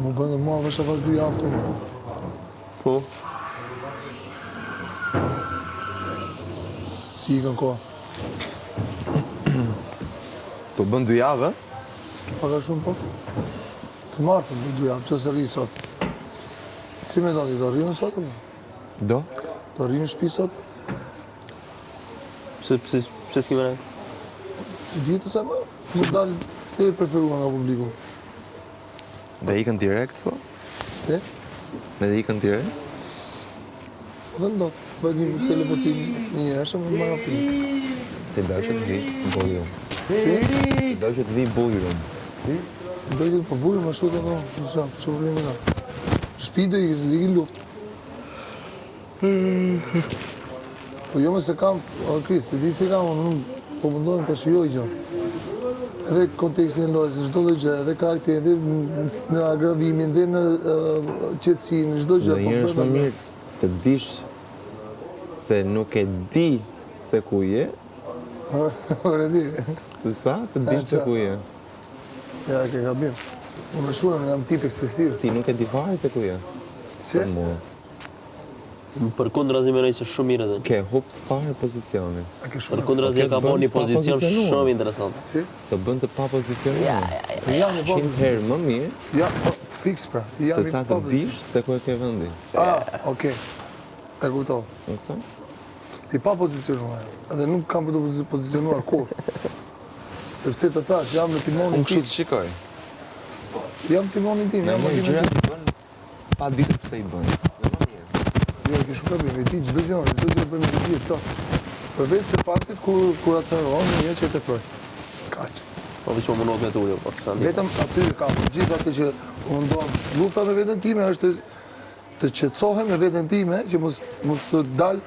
Më bëndë mua vështë e vazhdu javë të më. Po? Si i kanë koha? Po bën 2 javë, Paka shumë po? Të martën, 2 javë, që se rri sot. Si me doni, do rrinë sot? do? Do rrinë shpi sot? Pse s'ki me ne? Si ditë se më? Më dalë e preferuar nga publiku. Dhe ikën direkt, po? Se? Dhe ikën direkt? Dhe ndodhë. Bëjt një televotim një njërëshë, më marra pinë. Se do që të vi bujrëm. Si? Do që të vi bujrëm. Si do që të përbujrë, më shutë e në, që vërrinë nga. Shpi do i zligi luft. Po jo me se kam, Kris, të di si kam, unë po mundojnë të shijoj gjë. Edhe kontekstin e lojës, në çdo gjë, edhe karakterin, edhe në agravimin, edhe në qetësinë, në çdo gjë. Dhe njërë është më mirë të dish se nuk e di se ku je, Ore di. se sa të dish se ku je. Ja, ke gabim. Unë shurën, jam tip ekspresiv. Ti nuk e di fare se ku je. Si? Për mua. Për kundrazi menoj se shumë mirë edhe. Ke hup fare pozicionin. A ke Për shurën? kundrazi e ka bo një pozicion shumë interesant. Si? Të bën të pa pozicionin. Po jam i bo. 100 herë më mirë Ja, po, fix pra. Jam se i sa të po. dish se ku e ke vendin. Okej. E kuptova. Kupton? I pa pozicionuar. Edhe nuk kam për të pozicionuar kur. Sepse të thash, jam në timonin Unë tim. që të shikoj. Jam timonin tim, jam Me makinën gjëra tim. të bën pa ditë pse i bën. Dhe më mirë. Jo, ke shumë gabim, e di çdo gjë bëjmë të gjithë këto. Përveç se faktit kur acenron një që e teproj. Kaq. Po vishë më mundohet me të ujo, po kësa ndi. Vetëm aty kam gjithë atë që unë do lufta me veten time është të qetësohem me veten time që mos të dal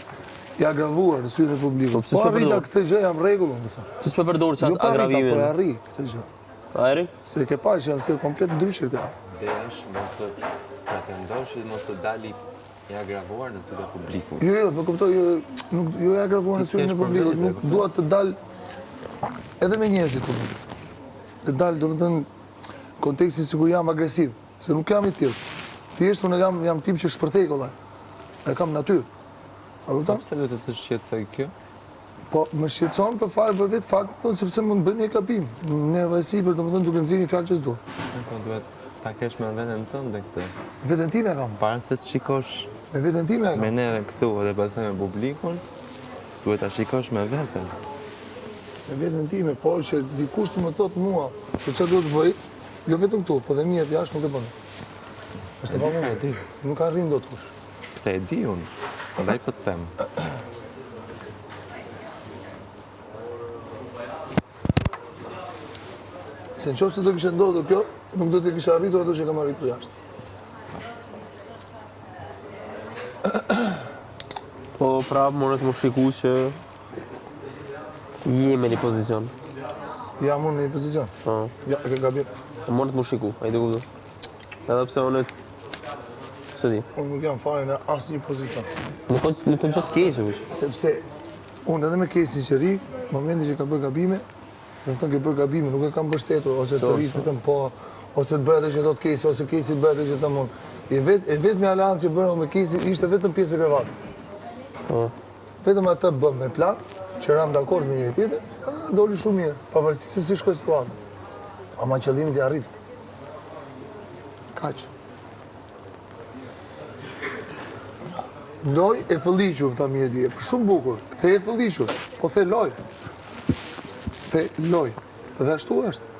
i agravuar në syrin e publikut. pse Po s'po arrita përdor? këtë gjë jam rregull unë mësa. Që s'pe përdorë që Jo atë pa arrita, po e agravimin. arri këtë gjë. A eri? Se ke parë që janë se komplet ndryshe këtë. Desh mos të pretendosh që mos të dali i agravuar në sytë e publikut. Jo, po kuptoj, jo e agravuar në Ti syrin e kesh për publikut, vete, nuk kuptoj. dua të dal edhe me njerëzit të publik. Të dal, domethënë, kontekstin sikur jam agresiv, se nuk jam i tillë. Thjesht unë jam tip që shpërthej kollaj. E kam natyrë. A kupton? Pse do të shqetësoj kjo? Po më shqetëson për vetë faktin sepse mund bëj një gabim. Në rresi për domethënë duke nxjerrë një fjalë që s'dua. Po duhet ta kesh me veten tënde këtë. Veten time e kam. Para se të shikosh Me veten time e me kam. neve këtu dhe pastaj me publikun, duhet ta shikosh me veten. Me veten time, po që dikush të më thotë mua se çfarë duhet të bëj, jo vetëm këtu, po dhe mjet jashtë nuk e bën. Është e pamundur. E di. Nuk arrin dot kush. Këtë e di unë. Prandaj po të them. Se në qoftë se do kishte ndodhur kjo, nuk do të kisha arritur ato që kam arritur jashtë. Po prapë më të më shiku që je me një pozicion. Jam unë në një pozicion. Po. Ja, e ke gabim. Më të më shiku, a i të kuptu. Edhe pse unë se di. Unë nuk jam fare në asnjë pozicion. Nuk kanë qëtë keqe, vish. Sepse unë edhe me kesin që ri, në momentin që ka bërë gabime, do të thënë ke bërë gabime, nuk e kam mbështetur ose të rrit vetëm po, ose të bëhet që do të kesi, ose kesi të bëhet që të mund. E vetë me aleancë që bëra me kesin ishte vetëm pjesë e kravatit. Po. Vetëm atë bëm me plan, që ram dakord me njëri tjetër, edhe na doli shumë mirë, pavarësisht se si shkoi situata. Ama qëllimit i arrit. Kaq. Loj e fëlliqur, tha mirë dje, për shumë bukur. The e fëlliqur, po the loj. The loj. Dhe ashtu është.